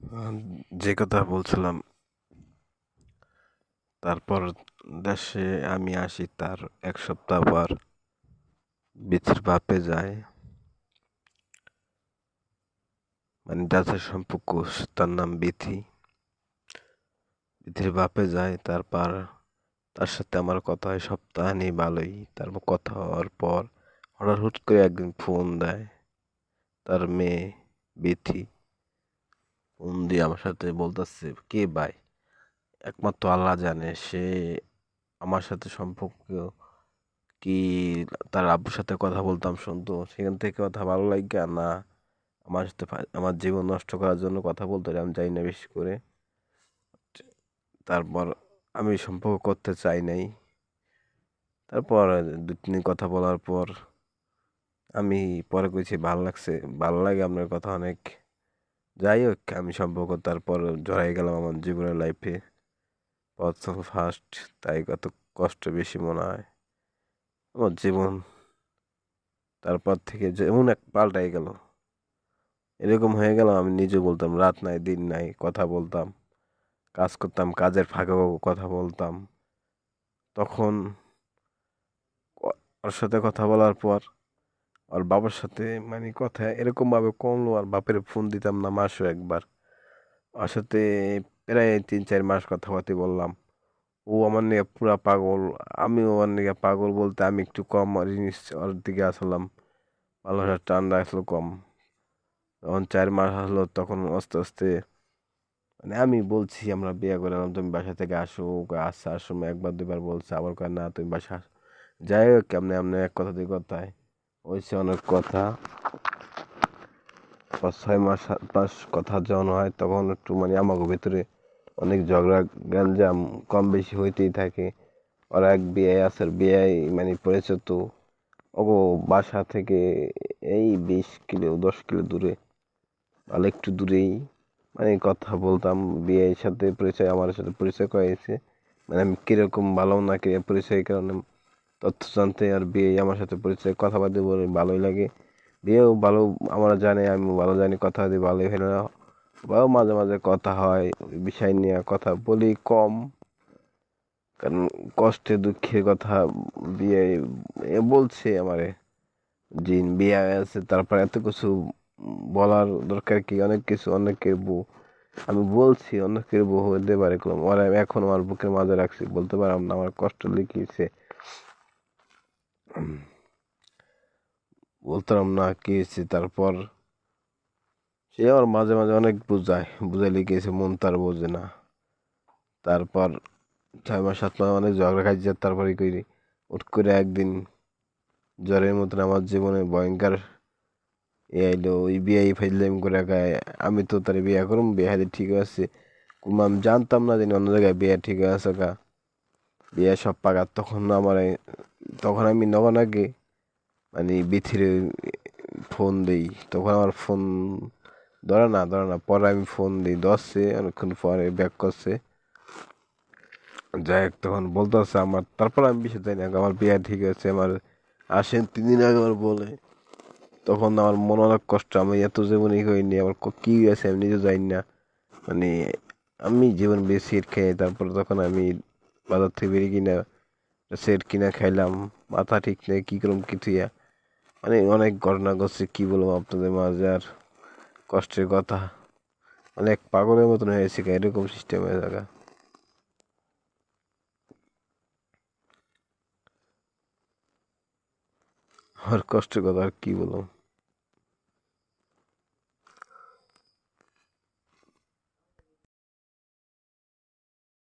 আহ, যে কথা বলছিলাম, তারপর দেশে আমি আসি তার 1 সপ্তাহ পর বিথির বাপে যায়, মানে যাদের সম্পর্ক, তার নাম বিথি। বিথির বাপে যায়, তারপর তার সাথে আমার কথা হয় সপ্তাহ নেই ভালোই। তারপর কথা হওয়ার পর হঠাৎ হুট করে একদিন ফোন দেয় তার মেয়ে বিথি। ফোন দিয়ে আমার সাথে বলতেছে, কে ভাই? একমাত্র আল্লাহ জানে সে আমার সাথে সম্পর্ক কি, তার আব্বুর সাথে কথা বলতাম শুনতো, সেখান থেকে কথা ভালো লাগে না আমার সাথে আমার জীবন নষ্ট করার জন্য কথা বলতো, আমি চাই না বেশি করে। তারপর আমি সম্পর্ক করতে চাই নাই। তারপর 2-3 দিন কথা বলার পর আমি পরে কইছি ভাল লাগছে, ভাল লাগে আপনার কথা অনেক। যাই হোক, আমি সম্পর্ক তারপর জড়াই গেলাম আমার জীবনের লাইফে, প্রথম ফার্স্ট, তাই কত কষ্ট বেশি মনে হয় আমার জীবন। তারপর থেকে যেমন এক পাল্টাই গেল, এরকম হয়ে গেল আমি নিজে বলতাম রাত নাই দিন নাই কথা বলতাম, কাজ করতাম, কাজের ফাঁকে কথা বলতাম। তখন ওর সাথে কথা বলার পর ওর বাবার সাথে মানে কথা এরকম ভাবে কমলো, আর বাপের ফোন দিতাম না মাসে একবার। ওর সাথে প্রায় 3-4 মাস কথাবার্তা বললাম। ও আমার নিয়ে পুরা পাগল, আমিও ওর নিয়ে পাগল, বলতে আমি একটু কম আর জিনিস ওর দিকে আসলাম, ভালোবাসার টানটা আসলো কম। তখন 4 মাস আসলো, তখন আস্তে আস্তে মানে আমি বলছি আমরা বিয়ে করলাম, তুমি বাসা থেকে আসো, ও কয় আচ্ছা আসো, 1-2 বার বলছে, আবার কয় না তুমি বাসা আসো। যাই হোক, কেমনে এমনি এক কথা দুই কথায় হয়েছে অনেক কথা। 5-6 মাস 7 মাস কথা যখন হয় তখন একটু মানে আমাকে ভিতরে অনেক ঝগড়া গ্যাঞ্জাম কম বেশি হইতেই থাকে। ওরা এক বিয়ে আছে, বিয়ে মানে পড়েছে তো ওগো বাসা থেকে এই 20 কিলো 10 কিলো দূরে, ভালো একটু দূরেই। মানে কথা বলতাম, বিয়ের সাথে পরিচয়, আমার সাথে পরিচয় করাইছে, মানে আমি কিরকম ভালো না কি পরিচয়ের কারণে তথ্য জানতে, আর বিয়ে আমার সাথে পরিচয় কথাবার্তা বলে ভালোই লাগে। বিয়েও ভালো, আমরা জানি আমি ভালো জানি, কথা দিয়ে ভালোই হলো না, বা মাঝে মাঝে কথা হয়, বিষয় নিয়ে কথা বলি কম, কারণ কষ্টে দুঃখের কথা বিয়ে বলছে আমারে, জিন বিয়ে আছে, তারপর এত কিছু বলার দরকার কি, অনেক কিছু অনেকের বউ, আমি বলছি অনেকের বউ হতে পারে কলম, ওরা এখন আমার বুকের মাঝে রাখছি, বলতে পারলাম না আমার কষ্ট লিখিয়েছে, বলতাম না কি হয়েছে। তারপর সে আমার মাঝে মাঝে অনেক বুঝায়, বুঝাই লিখিয়েছে, মন তার বোঝে না। তারপর 6 মাস 7 মাস অনেক ঝগড়া খাইছে, তারপরে করি হুট করে একদিন জ্বরের মতন আমার জীবনে ভয়ঙ্কর এ আইলো, ওই বিয়ে ফাইজলাম করে গায়ে। আমি তো তার বিয়ে করুম, বিয়ে হাতে ঠিক আছে, আমি জানতাম না জানি অন্য জায়গায় বিয়ে ঠিক আছে গা, বিয়ে সব পাকা। তখন আমার তখন আমি নগন আগে মানে বিথিরে ফোন দিই, তখন আমার ফোন ধরে না, পরে আমি ফোন দিই, ধরছে অনেকক্ষণ পরে ব্যাক করছে। যাই হোক, তখন বলতেছে আমার, তারপর আমি বিষয় জানি না আমার বিয়ে ঠিক আছে, আমার আসেন 3 দিন আগে আমার বলে। তখন আমার মন অনেক কষ্ট, আমি এত জীবনই হইনি, আমার কি আছে আমি নিজে জানি না, মানে আমি জীবন বেশি সিট খাই। তারপর তখন আমি বাজার থেকে বেরিয়ে কিনা সেট কিনা খাইলাম, মাথা ঠিক নেই কি করলাম কিছু, মানে অনেক ঘটনা ঘটছে, কি বলবো আপনাদের মাঝে আর, কষ্টের কথা, অনেক পাগলের মতন হয়েছে এরকম সিস্টেম হয়ে থাকা, আর কষ্টের কথা আর কি বলবো।